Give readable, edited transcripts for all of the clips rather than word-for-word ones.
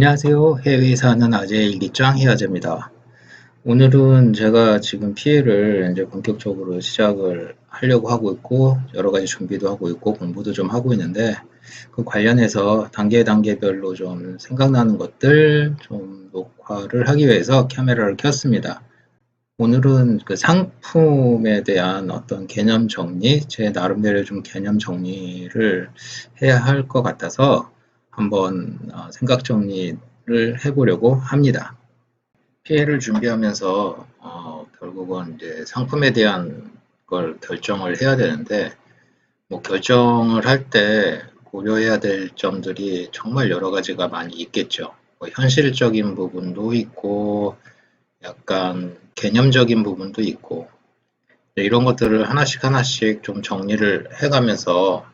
안녕하세요. 해외에 사는 아재의 일기장 해아재입니다. 오늘은 제가 지금 PL을 이제 본격적으로 시작을 하려고 하고 있고, 여러 가지 준비도 하고 있고, 공부도 좀 하고 있는데, 그 관련해서 단계별로 좀 생각나는 것들 좀 녹화를 하기 위해서 카메라를 켰습니다. 오늘은 그 상품에 대한 어떤 개념 정리, 제 나름대로 좀 개념 정리를 해야 할 것 같아서 한번 생각 정리를 해보려고 합니다. 피해를 준비하면서 결국은 이제 상품에 대한 걸 결정을 해야 되는데, 뭐 결정을 할 때 고려해야 될 점들이 정말 여러 가지가 많이 있겠죠. 뭐 현실적인 부분도 있고, 약간 개념적인 부분도 있고, 이런 것들을 하나씩 좀 정리를 해가면서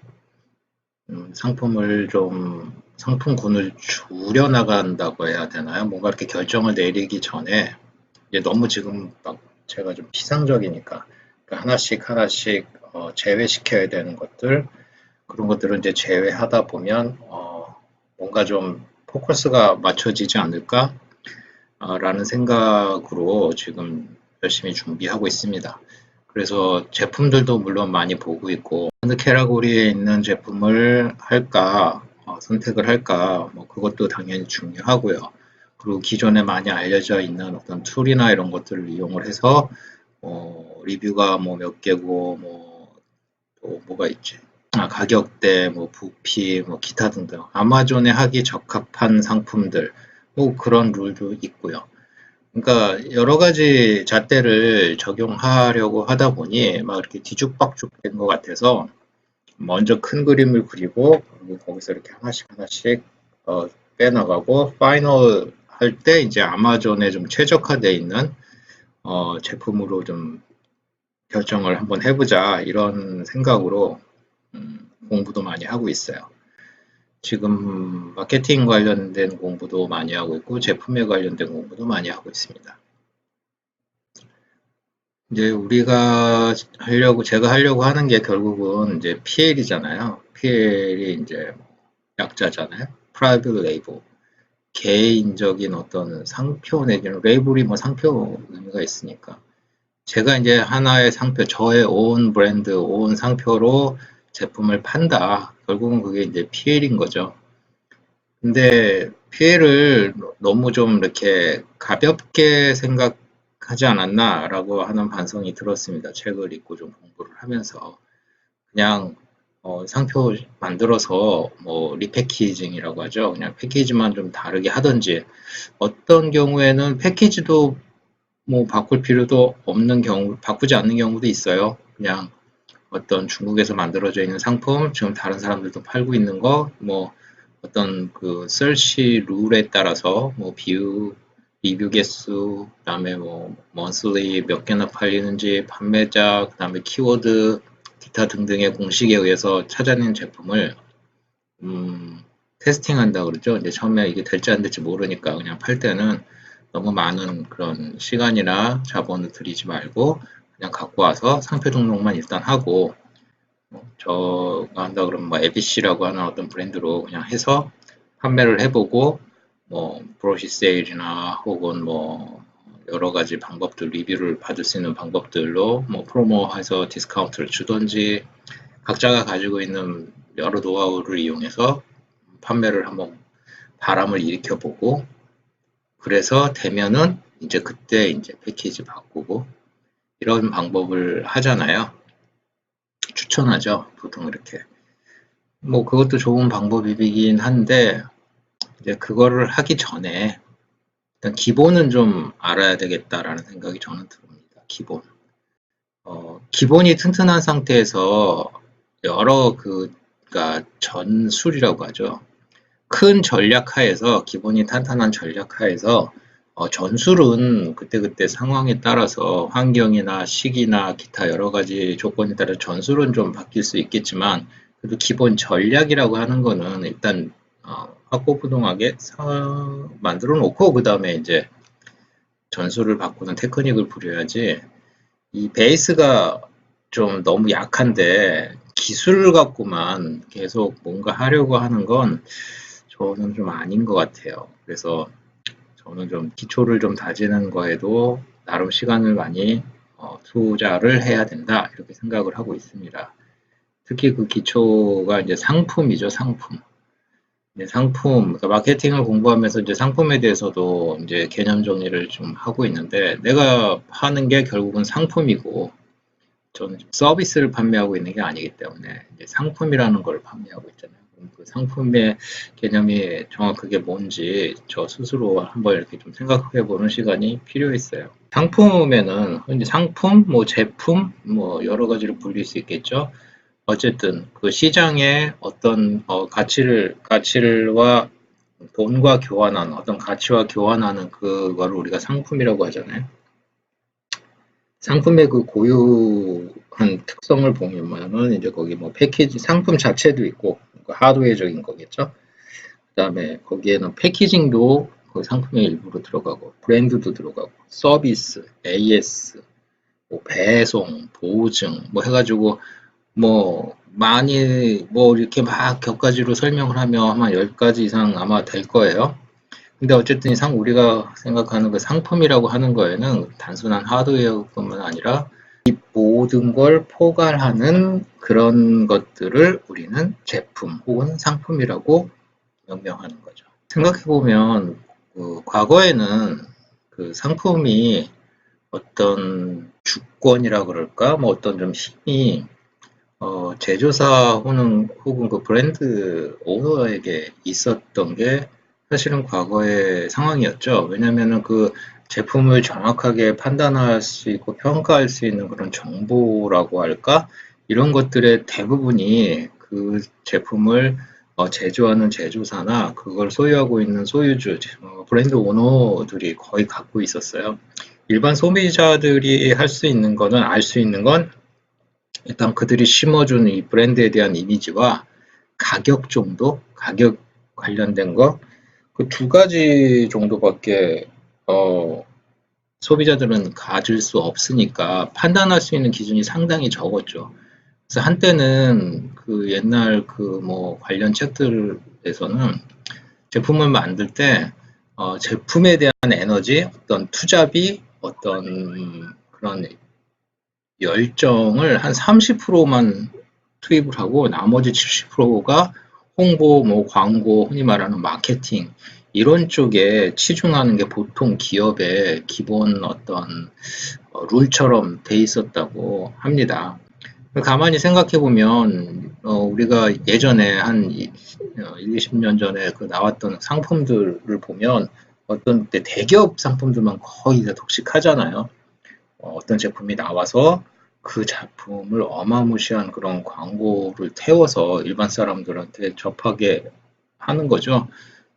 상품을 좀 상품군을 줄여나간다고 해야 되나요? 뭔가 이렇게 결정을 내리기 전에 이제 너무 지금 막 제가 좀 피상적이니까 그러니까 하나씩 제외시켜야 되는 것들, 그런 것들을 이제 제외하다 보면 뭔가 좀 포커스가 맞춰지지 않을까? 라는 생각으로 지금 열심히 준비하고 있습니다. 그래서 제품들도 물론 많이 보고 있고, 어느 캐러고리에 있는 제품을 할까, 선택을 할까, 뭐 그것도 당연히 중요하고요. 그리고 기존에 많이 알려져 있는 어떤 툴이나 이런 것들을 이용을 해서, 리뷰가 뭐 몇 개고, 또 뭐가 있지? 가격대, 뭐 부피, 뭐 기타 등등. 아마존에 하기 적합한 상품들, 뭐 그런 룰도 있고요. 그러니까 여러 가지 잣대를 적용하려고 하다 보니 막 이렇게 뒤죽박죽 된 것 같아서 먼저 큰 그림을 그리고 그리고 거기서 이렇게 하나씩 빼나가고 파이널 할 때 이제 아마존에 좀 최적화되어 있는 제품으로 좀 결정을 한번 해보자 이런 생각으로 공부도 많이 하고 있어요. 지금 마케팅 관련된 공부도 많이 하고 있고 제품에 관련된 공부도 많이 하고 있습니다. 이제 제가 하려고 하는 게 결국은 이제 PL이잖아요. PL이 이제 약자잖아요. Private Label. 개인적인 어떤 상표 내지는 레이블이 뭐 상표 의미가 있으니까. 제가 이제 하나의 상표, 저의 온 브랜드, 온 상표로 제품을 판다. 결국은 그게 이제 PL인 거죠. 근데 PL을 너무 좀 이렇게 가볍게 생각하지 않았나라고 하는 반성이 들었습니다. 책을 읽고 좀 공부를 하면서. 그냥 상표 만들어서 뭐 리패키징이라고 하죠. 그냥 패키지만 좀 다르게 하든지 어떤 경우에는 패키지도 뭐 바꿀 필요도 없는 경우, 바꾸지 않는 경우도 있어요. 그냥 어떤 중국에서 만들어져 있는 상품, 지금 다른 사람들도 팔고 있는 거, 뭐 어떤 그 search 룰에 따라서 뭐 뷰, 리뷰 개수, 그다음에 뭐 monthly 몇 개나 팔리는지, 판매자, 그다음에 키워드, 기타 등등의 공식에 의해서 찾아낸 제품을 테스팅한다 그러죠. 이제 처음에 이게 될지 안 될지 모르니까 그냥 팔 때는 너무 많은 그런 시간이나 자본을 들이지 말고 그냥 갖고 와서 상표 등록만 일단 하고 저가 한다 그러면 뭐 ABC라고 하는 어떤 브랜드로 그냥 해서 판매를 해보고 뭐 브로시 세일이나 혹은 뭐 여러 가지 방법들 리뷰를 받을 수 있는 방법들로 뭐 프로모해서 디스카운트를 주던지 각자가 가지고 있는 여러 노하우를 이용해서 판매를 한번 바람을 일으켜 보고 그래서 되면은 이제 그때 이제 패키지 바꾸고 이런 방법을 하잖아요. 추천하죠. 보통 이렇게. 뭐 그것도 좋은 방법이긴 한데 이제 그거를 하기 전에 일단 기본은 좀 알아야 되겠다라는 생각이 저는 듭니다. 기본. 기본이 튼튼한 상태에서 여러 그러니까 전술이라고 하죠. 큰 전략 하에서 기본이 탄탄한 전략 하에서 전술은 그때그때 상황에 따라서 환경이나 시기나 기타 여러 가지 조건에 따라 전술은 좀 바뀔 수 있겠지만 그래도 기본 전략이라고 하는 거는 일단 확고부동하게 만들어 놓고 그 다음에 이제 전술을 바꾸는 테크닉을 부려야지 이 베이스가 좀 너무 약한데 기술을 갖고만 계속 뭔가 하려고 하는 건 저는 좀 아닌 것 같아요. 그래서 저는 좀 기초를 좀 다지는 거에도 나름 시간을 많이 투자를 해야 된다 이렇게 생각을 하고 있습니다. 특히 그 기초가 이제 상품이죠, 상품. 이제 상품, 그러니까 마케팅을 공부하면서 이제 상품에 대해서도 이제 개념 정리를 좀 하고 있는데, 내가 하는 게 결국은 상품이고, 저는 서비스를 판매하고 있는 게 아니기 때문에 이제 상품이라는 걸 판매하고 있잖아요. 그럼 그 상품의 개념이 정확하게 뭔지 저 스스로 한번 이렇게 좀 생각해 보는 시간이 필요했어요. 상품에는 이제 상품, 뭐 제품, 뭐 여러 가지로 불릴 수 있겠죠. 어쨌든 그 시장에 어떤 가치와 돈과 교환하는 어떤 가치와 교환하는 그거를 우리가 상품이라고 하잖아요. 상품의 그 고유한 특성을 보면은 이제 거기 뭐 패키지 상품 자체도 있고 그 하드웨어적인 거겠죠. 그다음에 거기에는 패키징도 그 상품의 일부로 들어가고 브랜드도 들어가고 서비스, AS, 뭐 배송, 보증 뭐 해가지고 뭐 많이 뭐 이렇게 막 격가지로 설명을 하면 아마 10가지 이상 아마 될 거예요. 근데 어쨌든 이상 우리가 생각하는 그 상품이라고 하는 거에는 단순한 하드웨어뿐만 아니라 이 모든 걸 포괄하는 그런 것들을 우리는 제품 혹은 상품이라고 명명하는 거죠. 생각해보면 그 과거에는 그 상품이 어떤 주권이라 그럴까? 뭐 어떤 좀 힘이 제조사 혹은 그 브랜드 오너에게 있었던 게 사실은 과거의 상황이었죠. 왜냐면은 그 제품을 정확하게 판단할 수 있고 평가할 수 있는 그런 정보라고 할까? 이런 것들의 대부분이 그 제품을 제조하는 제조사나 그걸 소유하고 있는 소유주, 브랜드 오너들이 거의 갖고 있었어요. 일반 소비자들이 할 수 있는 거는 알 수 있는 건 일단 그들이 심어준 이 브랜드에 대한 이미지와 가격 정도, 가격 관련된 거, 그 두 가지 정도밖에 소비자들은 가질 수 없으니까 판단할 수 있는 기준이 상당히 적었죠. 그래서 한때는 그 옛날 그 뭐 관련 책들에서는 제품을 만들 때 제품에 대한 에너지, 어떤 투자비, 어떤 그런 열정을 한 30%만 투입을 하고 나머지 70%가 홍보, 뭐 광고, 흔히 말하는 마케팅 이런 쪽에 치중하는 게 보통 기업의 기본 어떤 룰처럼 돼 있었다고 합니다. 가만히 생각해 보면 우리가 예전에 한 1, 20년 전에 그 나왔던 상품들을 보면 어떤 때 대기업 상품들만 거의 다 독식하잖아요. 어떤 제품이 나와서 그 제품을 어마무시한 그런 광고를 태워서 일반 사람들한테 접하게 하는 거죠.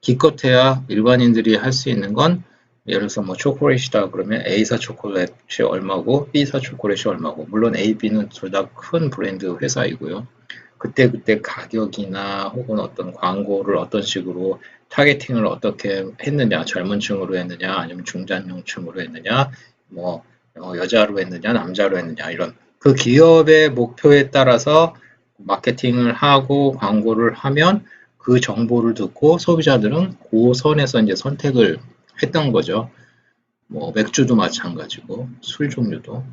기껏해야 일반인들이 할 수 있는 건 예를 들어서 뭐 초콜릿이다 그러면 A사 초콜릿이 얼마고 B사 초콜릿이 얼마고 물론 A, B는 둘 다 큰 브랜드 회사이고요. 그때 가격이나 혹은 어떤 광고를 어떤 식으로 타겟팅을 어떻게 했느냐 젊은 층으로 했느냐 아니면 중장년층으로 했느냐 뭐 여자로 했느냐 남자로 했느냐 이런 그 기업의 목표에 따라서 마케팅을 하고 광고를 하면 그 정보를 듣고 소비자들은 그 선에서 이제 선택을 했던 거죠. 뭐 맥주도 마찬가지고 술 종류도.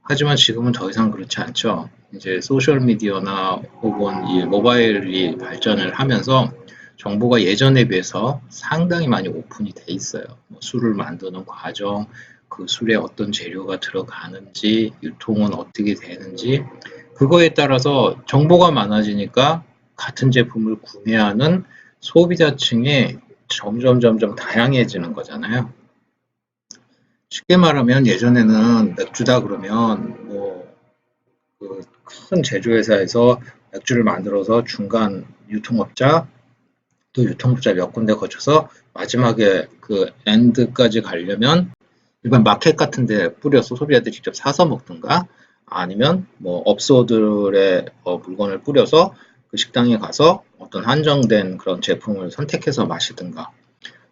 하지만 지금은 더 이상 그렇지 않죠. 이제 소셜 미디어나 혹은 이 모바일이 발전을 하면서 정보가 예전에 비해서 상당히 많이 오픈이 돼 있어요. 뭐 술을 만드는 과정, 그 술에 어떤 재료가 들어가는지, 유통은 어떻게 되는지, 그거에 따라서 정보가 많아지니까 같은 제품을 구매하는 소비자층이 점점 다양해지는 거잖아요. 쉽게 말하면 예전에는 맥주다 그러면 뭐 그 큰 제조회사에서 맥주를 만들어서 중간 유통업자 또 유통업자 몇 군데 거쳐서 마지막에 그 엔드까지 가려면 일반 마켓 같은 데 뿌려서 소비자들이 직접 사서 먹든가 아니면 뭐 업소들의 물건을 뿌려서 그 식당에 가서 어떤 한정된 그런 제품을 선택해서 마시든가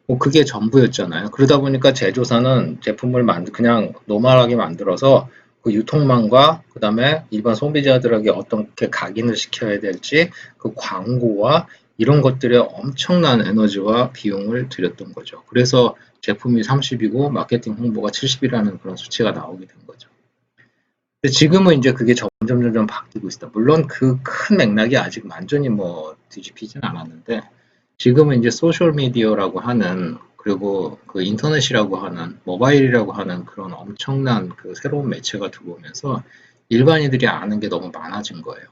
뭐 그게 전부였잖아요. 그러다 보니까 제조사는 제품을 그냥 노멀하게 만들어서 그 유통망과 그다음에 일반 소비자들에게 어떻게 각인을 시켜야 될지 그 광고와 이런 것들에 엄청난 에너지와 비용을 들였던 거죠. 그래서 제품이 30이고 마케팅 홍보가 70이라는 그런 수치가 나오게 된 거죠. 근데 지금은 이제 그게 점점 바뀌고 있다. 물론 그 큰 맥락이 아직 완전히 뭐 뒤집히진 않았는데 지금은 이제 소셜 미디어라고 하는 그리고 그 인터넷이라고 하는 모바일이라고 하는 그런 엄청난 그 새로운 매체가 들어오면서 일반인들이 아는 게 너무 많아진 거예요.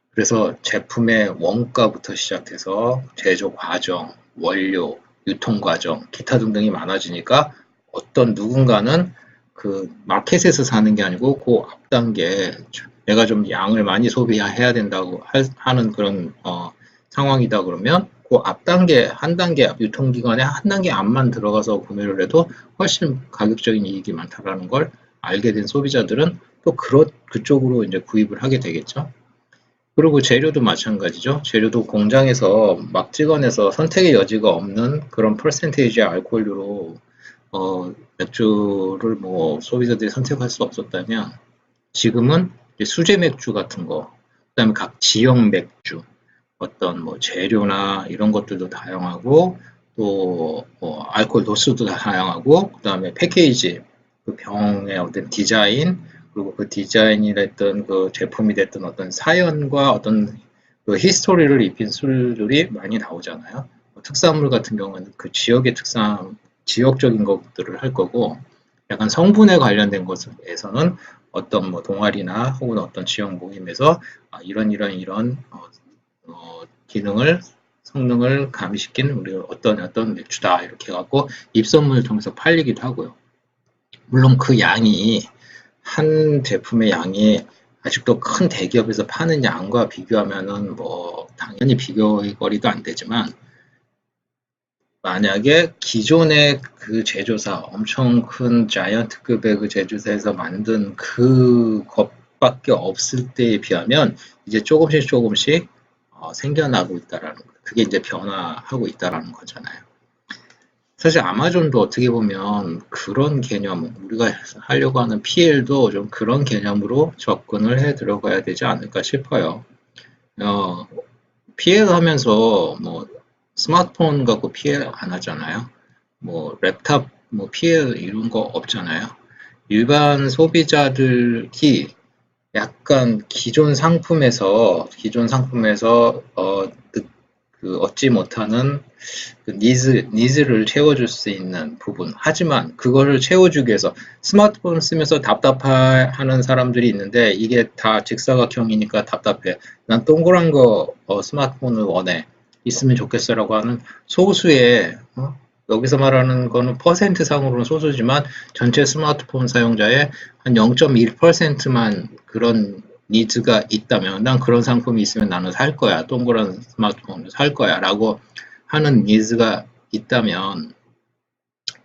그래서 제품의 원가부터 시작해서 제조 과정, 원료, 유통 과정, 기타 등등이 많아지니까 어떤 누군가는 그 마켓에서 사는 게 아니고 그 앞단계 내가 좀 양을 많이 소비해야 된다고 하는 그런 상황이다 그러면 그 앞단계 한 단계 유통기관에 한 단계 앞만 들어가서 구매를 해도 훨씬 가격적인 이익이 많다라는 걸 알게 된 소비자들은 또 그쪽으로 이제 구입을 하게 되겠죠. 그리고 재료도 마찬가지죠. 재료도 공장에서 막 찍어내서 선택의 여지가 없는 그런 퍼센테이지의 알코올류로 맥주를 뭐 소비자들이 선택할 수 없었다면 지금은 수제 맥주 같은 거, 그다음에 각 지역 맥주, 어떤 뭐 재료나 이런 것들도 다양하고 또 알코올 도수도 다양하고 그다음에 패키지, 그 병의 어떤 디자인 그리고 그 디자인이 됐던 그 제품이 됐던 어떤 사연과 어떤 그 히스토리를 입힌 술들이 많이 나오잖아요. 특산물 같은 경우는 그 지역의 특산, 지역적인 것들을 할 거고 약간 성분에 관련된 것에서는 어떤 뭐 동아리나 혹은 어떤 지역 모임에서 이런 기능을 성능을 가미시킨 우리 어떤 맥주다 이렇게 해갖고 입소문을 통해서 팔리기도 하고요. 물론 그 양이 한 제품의 양이 아직도 큰 대기업에서 파는 양과 비교하면은 뭐 당연히 비교거리도 안 되지만 만약에 기존의 그 제조사 엄청 큰 자이언트급의 그 제조사에서 만든 그 것밖에 없을 때에 비하면 이제 조금씩 생겨나고 있다라는 거. 그게 이제 변화하고 있다라는 거잖아요. 사실 아마존도 어떻게 보면 그런 개념, 우리가 하려고 하는 PL도 좀 그런 개념으로 접근을 해 들어가야 되지 않을까 싶어요. 어, PL 하면서 뭐 스마트폰 갖고 PL 안 하잖아요. 뭐 랩탑, 뭐 PL 이런 거 없잖아요. 일반 소비자들이 약간 기존 상품에서 그 얻지 못하는 그 니즈를 채워줄 수 있는 부분. 하지만 그거를 채워주기 위해서 스마트폰 쓰면서 답답해하는 사람들이 있는데 이게 다 직사각형이니까 답답해. 난 동그란 거 스마트폰을 원해. 있으면 좋겠어라고 하는 소수의 여기서 말하는 거는 퍼센트 상으로는 소수지만 전체 스마트폰 사용자의 한 0.1%만 그런 니즈가 있다면 난 그런 상품이 있으면 나는 살 거야. 동그란 스마트폰을 살 거야. 라고 하는 니즈가 있다면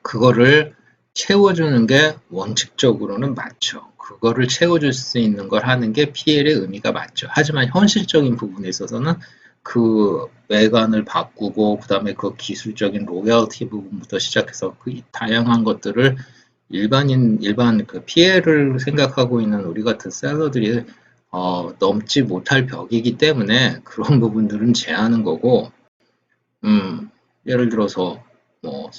그거를 채워주는 게 원칙적으로는 맞죠. 그거를 채워줄 수 있는 걸 하는 게 PL의 의미가 맞죠. 하지만 현실적인 부분에 있어서는 그 외관을 바꾸고 그다음에 그 기술적인 로열티 부분부터 시작해서 그 다양한 것들을 일반 그 PL을 생각하고 있는 우리 같은 셀러들이 넘지 못할 벽이기 때문에 그런 부분들은 제하는 거고 예를 들어서 뭐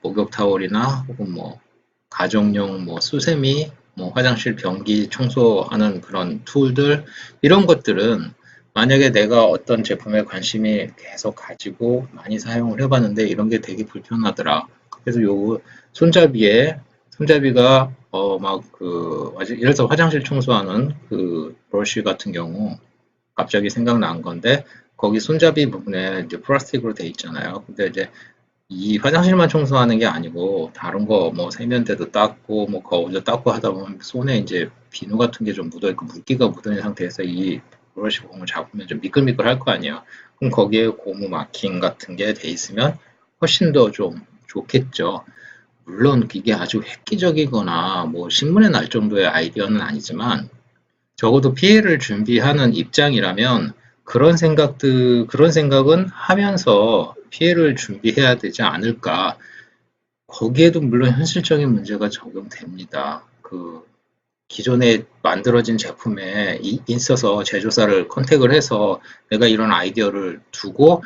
목욕타월이나 혹은 뭐 가정용 뭐 수세미, 뭐 화장실 변기 청소하는 그런 툴들 이런 것들은 만약에 내가 어떤 제품에 관심이 계속 가지고 많이 사용을 해봤는데 이런 게 되게 불편하더라. 그래서 요 손잡이가 막 그 예를 들어 화장실 청소하는 그 브러쉬 같은 경우 갑자기 생각난 건데 거기 손잡이 부분에 이제 플라스틱으로 돼 있잖아요. 근데 이제 이 화장실만 청소하는 게 아니고 다른 거 뭐 세면대도 닦고 뭐 거울도 닦고 하다 보면 손에 이제 비누 같은 게 좀 묻어 있고 물기가 묻어 있는 상태에서 이 브러쉬 폼을 잡으면 좀 미끌미끌 할 거 아니에요. 그럼 거기에 고무 마킹 같은 게 돼 있으면 훨씬 더 좀 좋겠죠. 물론 이게 아주 획기적이거나 뭐 신문에 날 정도의 아이디어는 아니지만 적어도 피해를 준비하는 입장이라면 그런 생각은 하면서 피해를 준비해야 되지 않을까. 거기에도 물론 현실적인 문제가 적용됩니다. 기존에 만들어진 제품에 있어서 제조사를 컨택을 해서 내가 이런 아이디어를 두고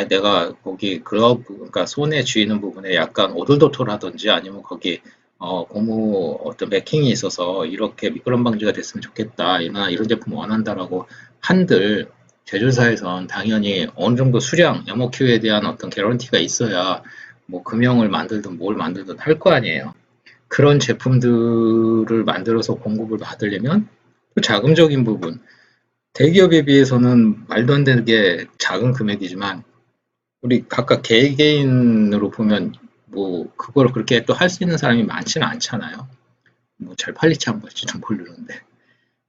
내가 거기 글러브 그러니까 손에 쥐는 부분에 약간 오돌도돌하든지 아니면 거기 고무 어떤 매킹이 있어서 이렇게 미끄럼 방지가 됐으면 좋겠다 이런 제품 원한다라고 한들 제조사에선 당연히 어느 정도 수량 MOQ에 대한 어떤 개런티가 있어야 뭐 금형을 만들든 뭘 만들든 할 거 아니에요. 그런 제품들을 만들어서 공급을 받으려면 또 자금적인 부분, 대기업에 비해서는 말도 안 되게 작은 금액이지만 우리 각각 개개인으로 보면 뭐 그걸 그렇게 또 할 수 있는 사람이 많지는 않잖아요. 뭐 잘 팔릴지 안 팔릴지 좀 모르는데.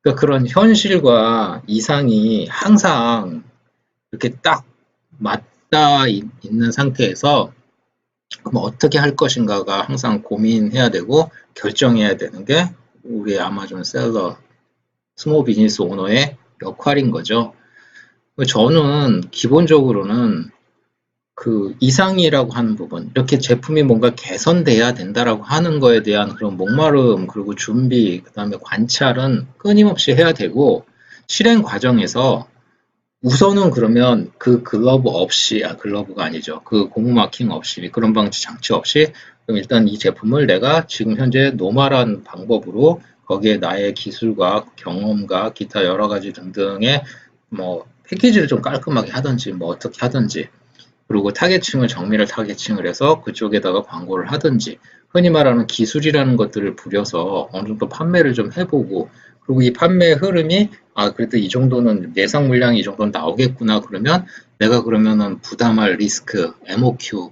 그러니까 그런 현실과 이상이 항상 이렇게 딱 맞닿아 있는 상태에서 그럼 어떻게 할 것인가가 항상 고민해야 되고 결정해야 되는 게 우리 아마존 셀러 스몰 비즈니스 오너의 역할인 거죠. 저는 기본적으로는 그 이상이라고 하는 부분, 이렇게 제품이 뭔가 개선돼야 된다라고 하는 거에 대한 그런 목마름, 그리고 준비, 그 다음에 관찰은 끊임없이 해야 되고, 실행 과정에서 우선은 그러면 그 글러브 없이, 글러브가 아니죠. 그 고무 마킹 없이, 미끄럼 방지 장치 없이, 그럼 일단 이 제품을 내가 지금 현재 노멀한 방법으로 거기에 나의 기술과 경험과 기타 여러 가지 등등의 뭐 패키지를 좀 깔끔하게 하든지 뭐 어떻게 하든지 그리고 타겟층을 정밀을 타겟층을 해서 그쪽에다가 광고를 하든지 흔히 말하는 기술이라는 것들을 부려서 어느 정도 판매를 좀 해보고 그리고 이 판매 흐름이 그래도 이 정도는 예상 물량이 이 정도는 나오겠구나 그러면 내가 그러면은 부담할 리스크 MOQ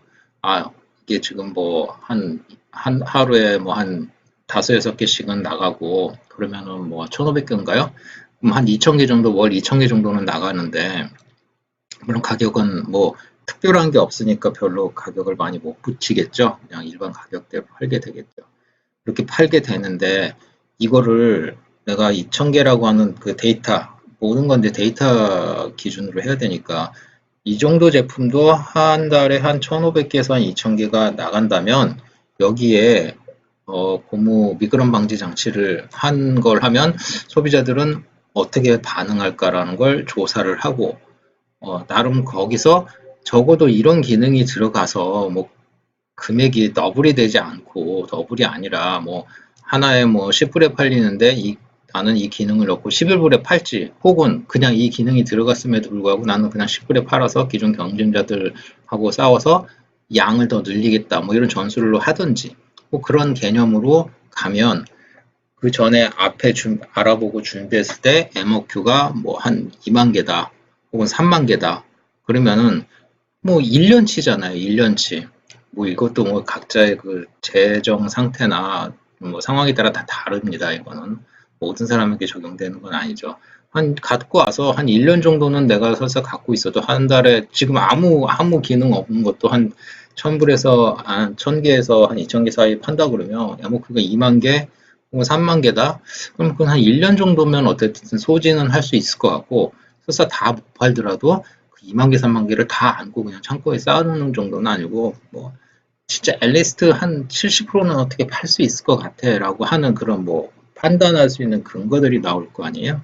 이게 지금 뭐 한 하루에 뭐 한 다섯 여섯 개씩은 나가고 그러면은 뭐 1,500개인가요? 그럼 한 2,000개 정도 월 2,000개 정도는 나가는데 물론 가격은 뭐 특별한 게 없으니까 별로 가격을 많이 못 붙이겠죠. 그냥 일반 가격대로 팔게 되겠죠. 그렇게 팔게 되는데 이거를 내가 2,000개라고 하는 그 데이터 모든 건데 데이터 기준으로 해야 되니까 이 정도 제품도 한 달에 한 1,500개에서 한 2,000개가 나간다면 여기에 고무 미끄럼 방지 장치를 한 걸 하면 소비자들은 어떻게 반응할까라는 걸 조사를 하고 나름 거기서 적어도 이런 기능이 들어가서 뭐 금액이 더블이 되지 않고 더블이 아니라 뭐 하나에 뭐 10불에 팔리는데 나는 이 기능을 넣고 11불에 팔지 혹은 그냥 이 기능이 들어갔음에도 불구하고 나는 그냥 10불에 팔아서 기존 경쟁자들하고 싸워서 양을 더 늘리겠다 뭐 이런 전술로 하든지 뭐 그런 개념으로 가면 그 전에 앞에 알아보고 준비했을 때 MOQ가 뭐 한 2만 개다 혹은 3만 개다 그러면은 뭐 1년치잖아요 1년치 뭐 이것도 뭐 각자의 그 재정 상태나 뭐 상황에 따라 다 다릅니다 이거는 모든 사람에게 적용되는 건 아니죠 한 갖고 와서 한 1년 정도는 내가 설사 갖고 있어도 한 달에 지금 아무 기능 없는 것도 한 1000불에서 1000개에서 한 2000개 사이 판다 그러면 MOQ가 2만 개 혹은 3만 개다 그럼 그건 한 1년 정도면 어쨌든 소진은 할 수 있을 것 같고 설사 다 못 팔더라도 2만 개, 3만 개를 다 안고 그냥 창고에 쌓아놓는 정도는 아니고 뭐 진짜 앨리스트 한 70%는 어떻게 팔 수 있을 것 같아 라고 하는 그런 뭐 판단할 수 있는 근거들이 나올 거 아니에요.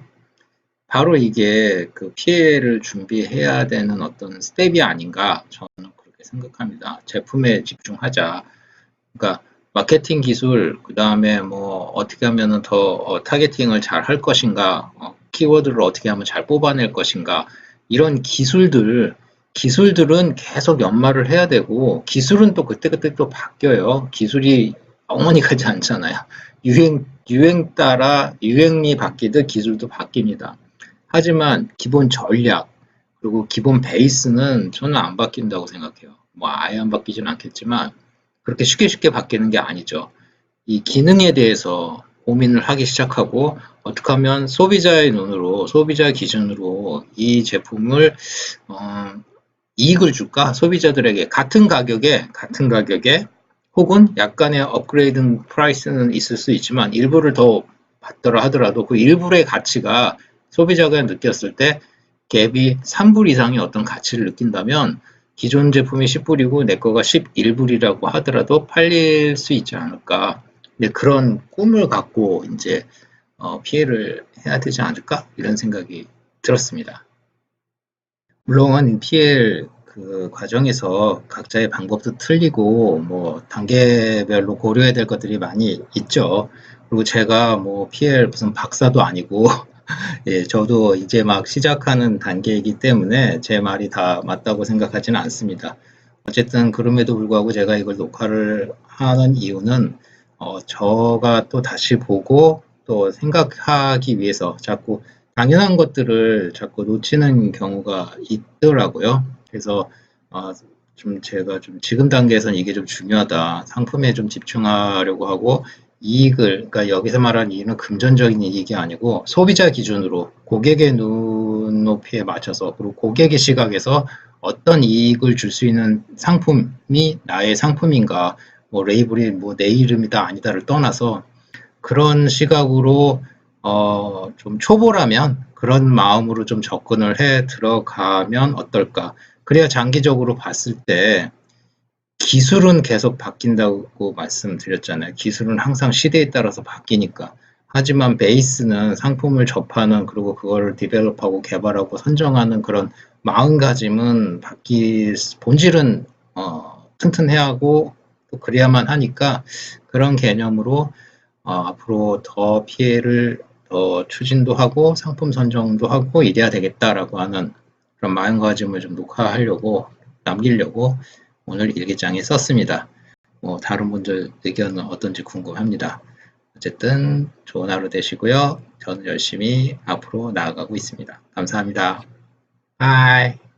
바로 이게 그 피해를 준비해야 되는 어떤 스텝이 아닌가 저는 그렇게 생각합니다. 제품에 집중하자. 그러니까 마케팅 기술, 그 다음에 뭐 어떻게 하면 더 타겟팅을 잘 할 것인가, 키워드를 어떻게 하면 잘 뽑아낼 것인가, 이런 기술들은 계속 연마를 해야 되고, 기술은 또 그때그때 또 바뀌어요. 기술이 영원히 가지 않잖아요. 유행 따라 유행이 바뀌듯 기술도 바뀝니다. 하지만 기본 전략, 그리고 기본 베이스는 저는 안 바뀐다고 생각해요. 뭐 아예 안 바뀌진 않겠지만, 그렇게 쉽게 바뀌는 게 아니죠. 이 기능에 대해서 고민을 하기 시작하고 어떻게 하면 소비자의 눈으로 소비자의 기준으로 이 제품을 이익을 줄까 소비자들에게 같은 가격에 혹은 약간의 업그레이드 프라이스는 있을 수 있지만 일부를 더 받더라 하더라도 그 일부의 가치가 소비자가 느꼈을 때 갭이 3불 이상의 어떤 가치를 느낀다면 기존 제품이 10불이고 내 거가 11불이라고 하더라도 팔릴 수 있지 않을까. 근데 그런 꿈을 갖고 이제 피해를 해야 되지 않을까? 이런 생각이 들었습니다. 물론 PL 그 과정에서 각자의 방법도 틀리고 뭐 단계별로 고려해야 될 것들이 많이 있죠. 그리고 제가 뭐 PL 무슨 박사도 아니고 예, 저도 이제 막 시작하는 단계이기 때문에 제 말이 다 맞다고 생각하지는 않습니다. 어쨌든 그럼에도 불구하고 제가 이걸 녹화를 하는 이유는 저가 또 다시 보고 또 생각하기 위해서 자꾸 당연한 것들을 자꾸 놓치는 경우가 있더라고요. 그래서 어, 좀 제가 좀 지금 단계에서는 이게 좀 중요하다. 상품에 좀 집중하려고 하고 이익을, 그러니까 여기서 말하는 이익은 금전적인 이익이 아니고 소비자 기준으로 고객의 눈높이에 맞춰서 그리고 고객의 시각에서 어떤 이익을 줄 수 있는 상품이 나의 상품인가, 뭐 레이블이 뭐 내 이름이다 아니다를 떠나서 그런 시각으로 좀 초보라면 그런 마음으로 좀 접근을 해 들어가면 어떨까? 그래야 장기적으로 봤을 때 기술은 계속 바뀐다고 말씀드렸잖아요. 기술은 항상 시대에 따라서 바뀌니까. 하지만 베이스는 상품을 접하는 그리고 그거를 디벨롭하고 개발하고 선정하는 그런 마음가짐은 본질은 튼튼해야 하고 또 그래야만 하니까 그런 개념으로 앞으로 더 피해를 더 추진도 하고 상품 선정도 하고 이래야 되겠다라고 하는 그런 마음가짐을 좀 녹화하려고 남기려고 오늘 일기장에 썼습니다. 뭐 다른 분들 의견은 어떤지 궁금합니다. 어쨌든 좋은 하루 되시고요. 저는 열심히 앞으로 나아가고 있습니다. 감사합니다. 바이.